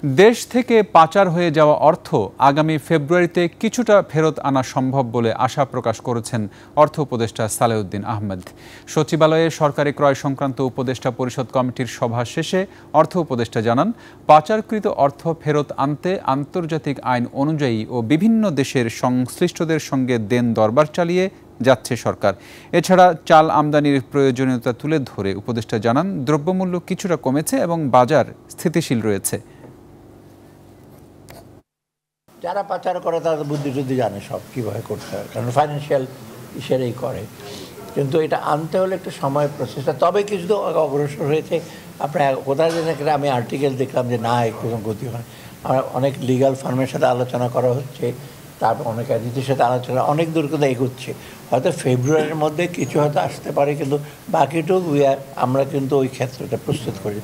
দেশ থেকে পাচার হয়ে যাওয়া অর্থ আগামী ফেব্রুয়ারিতে কিছুটা ফেরত আনা সম্ভব বলে আশা প্রকাশ করেছেন অর্থ উপদেষ্টা সালেউদ্দিন আহমেদ। সচিবালয়ে সরকারি ক্রয় সংক্রান্ত উপদেষ্টা পরিষদ কমিটির সভা শেষে অর্থ উপদেষ্টা জানান, পাচারকৃত অর্থ ফেরত আনতে আন্তর্জাতিক আইন অনুযায়ী ও বিভিন্ন দেশের সংশ্লিষ্টদের সঙ্গে দেন দরবার চালিয়ে যাচ্ছে সরকার। এছাড়া চাল আমদানির প্রয়োজনীয়তা তুলে ধরে উপদেষ্টা জানান, দ্রব্যমূল্য কিছুটা কমেছে এবং বাজার স্থিতিশীল রয়েছে। যারা পাচার করে তারা বুদ্ধি টুদ্ধি জানে সব কীভাবে করতে হয়, কারণ ফাইন্যান্সিয়াল ইসেরেই করে। কিন্তু এটা আনতে হলে একটু সময় প্রসেসটা, তবে কিছু তো অগ্রসর হয়েছে। আপনার কোথায় যেন আমি আর্টিকেল দেখলাম যে না একটু গতি হয়। আমার অনেক লিগাল ফার্মের সাথে আলোচনা করা হচ্ছে, তারপর অনেক এজেন্সির সাথে আলোচনা অনেক দূর কিন্তু এগোচ্ছে। হয়তো ফেব্রুয়ারির মধ্যে কিছু হয়তো আসতে পারে, কিন্তু বাকিটুকু আমরা কিন্তু ওই ক্ষেত্রটা প্রস্তুত করি।